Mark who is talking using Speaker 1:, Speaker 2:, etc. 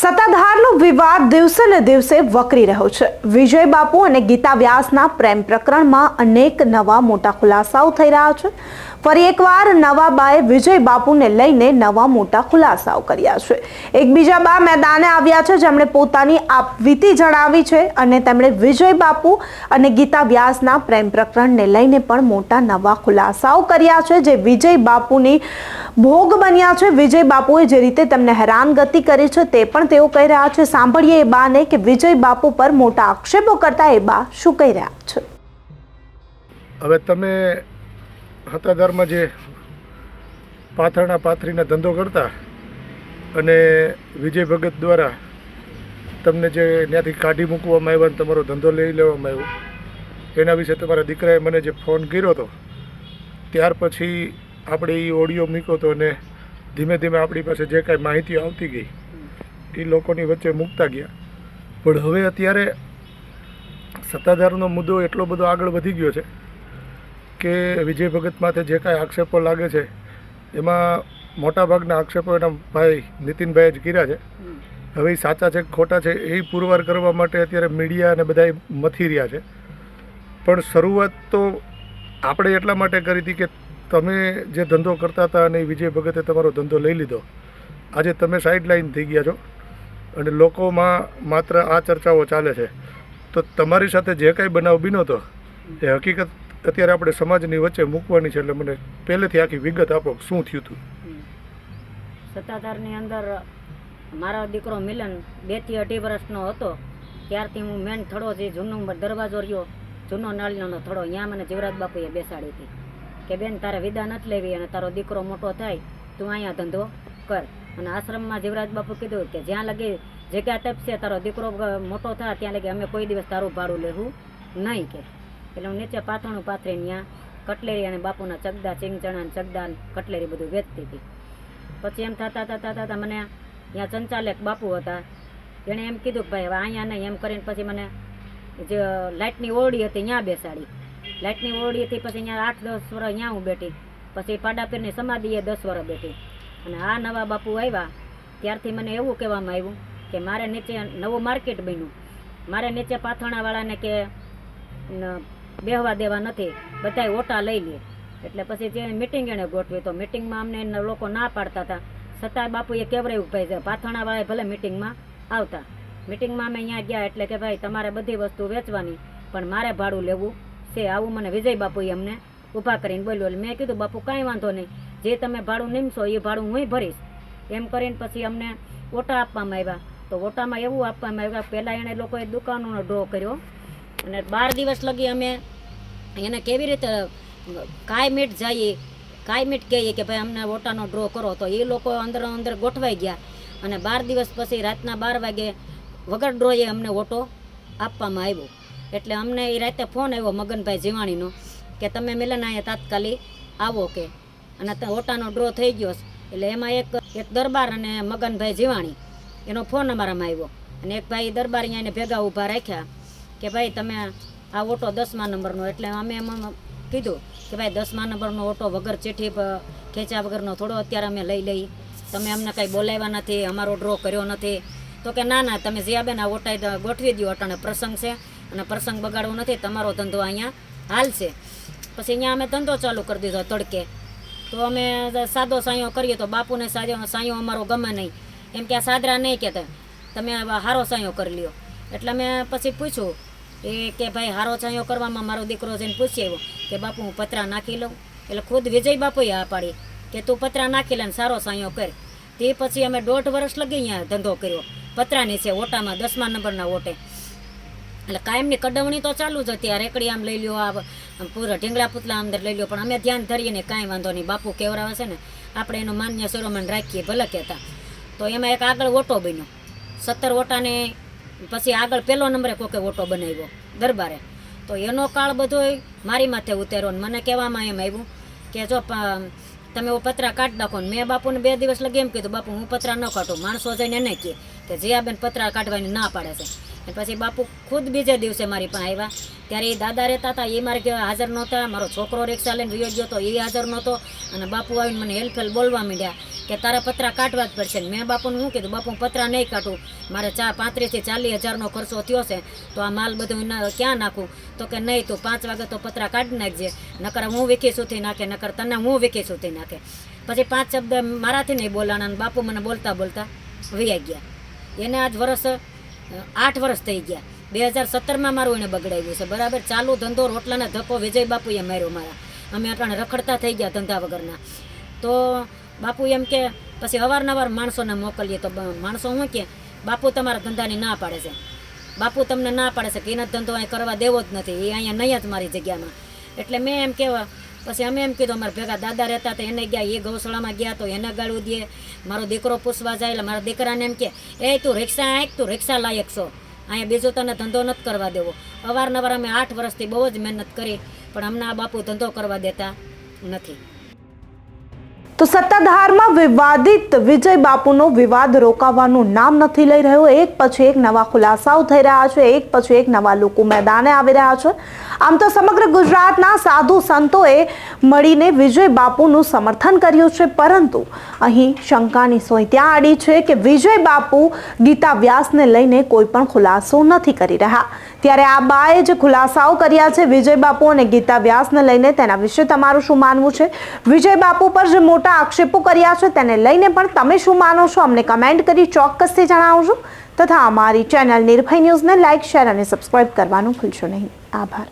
Speaker 1: સત્તાધારનો વિવાદ દિવસે ને દિવસે વકરી રહ્યો છે। વિજય બાપુ અને ગીતા વ્યાસના પ્રેમ પ્રકરણમાં અનેક નવા મોટા ખુલાસાઓ થઈ રહ્યા છે। ફરી એકવાર નવાબાએ વિજય બાપુને લઈને નવા મોટા ખુલાસાઓ કર્યા છે। એકબીજા બા મેદાને આવ્યા છે, જેમણે પોતાની આપવીતી જણાવી છે અને તેમણે વિજય બાપુ અને ગીતા વ્યાસના પ્રેમ પ્રકરણને લઈને પણ મોટા નવા ખુલાસાઓ કર્યા છે, જે વિજય બાપુની ભોગ બન્યા છે। વિજય બાપુએ જે રીતે તેમને હેરાનગતિ કરી છે તે પણ તેઓ કહી રહ્યા છે। સાંભળીએ એ બાને કે વિજય બાપુ પર મોટા આક્ષેપો કરતા એ બા શું કહી રહ્યા છે।
Speaker 2: હવે તમે સત્તાધારમાં જે પાથરણા પાથરીને ધંધો કરતા અને વિજય ભગત દ્વારા તમને જે ત્યાંથી કાઢી મૂકવામાં આવ્યા અને તમારો ધંધો લઈ લેવામાં આવ્યો, એના વિશે તમારા દીકરાએ મને જે ફોન કર્યો હતો, ત્યાર પછી આપણે એ ઓડિયો મૂક્યો હતો અને ધીમે ધીમે આપણી પાસે જે કાંઈ માહિતીઓ આવતી ગઈ એ લોકોની વચ્ચે મૂકતા ગયા। પણ હવે અત્યારે સત્તાધારનો મુદ્દો એટલો બધો આગળ વધી ગયો છે કે વિજય ભગત માથે જે કાંઈ આક્ષેપો લાગે છે એમાં મોટાભાગના આક્ષેપો એના ભાઈ નીતિનભાઈએ જ કર્યા છે। હવે એ સાચા છે કે ખોટા છે એ પુરવાર કરવા માટે અત્યારે મીડિયા અને બધા મથી રહ્યા છે। પણ શરૂઆત તો આપણે એટલા માટે કરી હતી કે તમે જે ધંધો કરતા હતા અને વિજય ભગતે તમારો ધંધો લઈ લીધો, આજે તમે સાઇડલાઇન થઈ ગયા છો અને લોકોમાં માત્ર આ ચર્ચાઓ ચાલે છે। તો તમારી સાથે જે કાંઈ બનાવ બન્યો હતો એ હકીકત અત્યારે આપણે સમાજની વચ્ચે મૂકવાની છે, એટલે મને પહેલેથી આખી વિગત આપો, શું થયું હતું?
Speaker 3: સત્તાધારની અંદર મારો દીકરો મિલન 2 થી 2.5 વર્ષનો હતો ત્યારથી હું મેન થડો જે જૂનો દરવાજો રહ્યો, જૂનો નળનો થડો, ત્યાં મને જીવરાજ બાપુએ બેસાડી હતી કે બેન તારે વિદા નથી લેવી અને તારો દીકરો મોટો થાય તું અહીંયા ધંધો કર। અને આશ્રમમાં જીવરાજ બાપુ કીધું કે જ્યાં લગી જગ્યા તપશે તારો દીકરો મોટો થાય ત્યાં લગી અમે કોઈ દિવસ તારું ભાડું લેવું નહીં કે। એટલે હું નીચે પાથરણું પાથરીને ત્યાં કટલેરી અને બાપુના ચગદા, ચીંગચણા, ચગદા, કટલેરી બધું વેચતી હતી। પછી એમ થતા મને ત્યાં સંચાલક બાપુ હતા, એણે એમ કીધું કે ભાઈ હવે અહીંયા નહીં એમ કરીને પછી મને જે લાઇટની ઓરડી હતી ત્યાં બેસાડી। લાઇટની ઓરડી હતી પછી ત્યાં 8-10 વર્ષ ત્યાં હું બેઠી, પછી પાડાપીરની સમાધિએ 10 વર્ષ બેઠી। અને આ નવા બાપુ આવ્યા ત્યારથી મને એવું કહેવામાં આવ્યું કે મારે નીચે નવું માર્કેટ બન્યું, મારે નીચે પાથરણાવાળાને કે બેહવા દેવા નથી, બધાય ઓટા લઈ લે। એટલે પછી જે મિટિંગ એણે ગોઠવી તો મિટિંગમાં અમને લોકો ના પાડતા હતા, છતાંય બાપુએ કેવરાયું ભાઈ છે પાથરણાવાળાએ ભલે મિટિંગમાં આવતા। મિટિંગમાં અમે અહીંયા ગયા એટલે કે ભાઈ તમારે બધી વસ્તુ વેચવાની પણ મારે ભાડું લેવું છે, આવું મને વિજય બાપુએ અમને ઊભા કરીને બોલ્યો। એટલે મેં કીધું બાપુ કાંઈ વાંધો નહીં, જે તમે ભાડું નીમશો એ ભાડું હું ભરીશ એમ કરીને પછી અમને ઓટા આપવામાં આવ્યા। તો ઓટામાં એવું આપવામાં આવ્યા, પહેલાં એણે લોકોએ દુકાનોનો ડ્રો કર્યો અને 12 દિવસ લગી અમે એને કેવી રીતે કાયમીટ જઈએ, કાયમીટ કહીએ કે ભાઈ અમને ઓટાનો ડ્રો કરો, તો એ લોકો અંદર ગોઠવાઈ ગયા અને 12 દિવસ પછી રાતના 12 વાગે વગર ડ્રોએ અમને ઓટો આપવામાં આવ્યો। એટલે અમને એ રાતે ફોન આવ્યો મગનભાઈ જીવાણીનો કે તમે મિલન અહીંયા તાત્કાલિક આવો કે, અને ઓટાનો ડ્રો થઈ ગયો। એટલે એમાં એક દરબાર અને મગનભાઈ જીવાણી એનો ફોન અમારામાં આવ્યો અને એક ભાઈ દરબાર અહીંયા એને ભેગા ઊભા રાખ્યા કે ભાઈ તમે આ ઓટો 10મા નંબરનો। એટલે અમે એમાં કીધું કે ભાઈ 10મા નંબરનો ઓટો વગર ચિઠ્ઠી ખેંચ્યા વગરનો થોડો અત્યારે અમે લઈ લઈ, તમે અમને કાંઈ બોલાવ્યા નથી, અમારો ડ્રો કર્યો નથી। તો કે ના ના તમે જીયાબેન આ ઓટા ગોઠવી દો, અટાણે પ્રસંગ છે અને પ્રસંગ બગાડવો નથી, તમારો ધંધો અહીંયા હાલશે। પછી અહીંયા અમે ધંધો ચાલુ કરી દીધો તડકે। તો અમે સાદો સાયો કરીએ તો બાપુને સાયો અમારો ગમે નહીં, એમ કે આ સાદરા નહીં કહેતા, તમે હારો સાયો કરી લ્યો। એટલે મેં પછી પૂછ્યું એ કે ભાઈ હારો સાયો કરવામાં મારો દીકરો જઈને પૂછી આવ્યો કે બાપુ હું પતરા નાખી લઉં? એટલે ખુદ વિજય બાપુએ આ પાડી કે તું પતરા નાખી લે ને સારો સાયો કર। તે પછી અમે 1.5 વર્ષ લગી અહીંયા ધંધો કર્યો પતરાની છે ઓટામાં, 10મા નંબરના ઓટે। એટલે કાયમની કડવણી તો ચાલુ જ હતી, આ રેકડી આમ લઈ લ્યો, આ પૂરા ઢીંગલા પૂતલા અંદર લઈ લ્યો, પણ અમે ધ્યાન ધરીએ ને કાંઈ વાંધો નહીં, બાપુ કેવરાવે છે ને આપણે એનું માન્ય શિરોમણ રાખીએ ભલે કહેતા। તો એમાં એક આગળ ઓટો બન્યો 17 ઓટાને, પછી આગળ 1લો નંબરે કોકે ઓટો બનાવ્યો દરબારે। તો એનો કાળ બધો મારી માથે ઉતર્યો ને મને કહેવામાં એમ આવ્યું કે જો તમે પતરા કાઢી નાખો ને। મેં બાપુને 2 દિવસ લગી એમ કીધું બાપુ હું પતરા ન કાઢું, માણસો જઈને એને કહે કે જીયાબેન પતરા કાઢવાની ના પાડે છે। અને પછી બાપુ ખુદ બીજે દિવસે મારી પાસે આવ્યા ત્યારે એ દાદા રહેતા હતા, એ મારે કહેવાય હાજર નહોતા. મારો છોકરો રિક્ષા લઈને વિયો ગયો હતો, એ હાજર નહોતો. અને બાપુ આવીને મને હેલ્પ બોલવા માંડ્યા કે તારા પતરા કાઢવા જ પડશે. મેં બાપુને શું કીધું, બાપુ પતરા નહીં કાઢું, મારે 35,000 થી 40,000નો ખર્ચો થયો છે, તો આ માલ બધું ક્યાં નાખું? તો કે નહીં, તું 5 વાગે તો પતરા કાઢી નાખજે, નકર હું વિકી સુથી નાખે, નકર તને હું વિકી સુથી નાખે. પછી 5 શબ્દ મારાથી નહીં બોલાણા અને બાપુ મને બોલતા બોલતા વૈયા ગયા. એને આજ વર્ષ 8 વર્ષ થઈ ગયા. 2017માં મારું એને બગડાવ્યું છે, બરાબર. ચાલુ ધંધો રોટલાના ધક્કો વિજય બાપુએ માર્યો મારા. અમે અટાણે રખડતા થઈ ગયા ધંધા વગરના. તો બાપુ એમ કે પછી અવારનવાર માણસોને મોકલીએ તો માણસો શું કે બાપુ તમારા ધંધાની ના પાડે છે, બાપુ તમને ના પાડે છે કે એના ધંધો અહીં કરવા દેવો જ નથી, એ અહીંયા નહીં જ મારી જગ્યામાં. એટલે મેં એમ કહેવા પછી અમે એમ કીધું, અમારા ભેગા દાદા રહેતા હતા એને ગયા, એ ગૌશાળામાં ગયા તો એને ગાળું દે. મારો દીકરો પૂછવા જાય એટલે મારા દીકરાને એમ કે એ તું રિક્ષા આંક, તું રિક્ષા લાયક છો, અહીંયા બીજો તને ધંધો નથી કરવા દેવો. અવારનવાર અમે 8 વર્ષથી બહુ જ મહેનત કરી, પણ અમને આ બાપુ ધંધો કરવા દેતા નથી.
Speaker 1: તો સત્તાધારમાં વિવાદિત વિજય બાપુનો વિવાદ રોકાવાનું નામ નથી લઈ રહ્યો. એક પછી એક નવા ખુલાસાઓ થઈ રહ્યા છે, એક પછી એક નવા લોકો મેદાને આવી રહ્યા છે. આમ તો સમગ્ર ગુજરાતના સાધુ સંતોએ મળીને વિજય બાપુનું સમર્થન કર્યું છે, પરંતુ અહીં શંકાની સોય ત્યાં આડી છે કે વિજય બાપુ ગીતા વ્યાસને લઈને કોઈ પણ ખુલાસો નથી કરી રહ્યા. ત્યારે આ બાએ જે ખુલાસાઓ કર્યા છે વિજય બાપુ અને ગીતા વ્યાસને લઈને, તેના વિશે તમારું શું માનવું છે? વિજય બાપુ પર જે મોટા આક્ષેપો કર્યા છે તેને લઈને પણ તમે શું માનો છો? અમને કમેન્ટ કરી ચોક્કસથી જણાવજો. તથા અમારી ચેનલ નિર્ભય ન્યૂઝને લાઇક, શેર અને સબસ્ક્રાઇબ કરવાનું ભૂલશો નહીં. આભાર.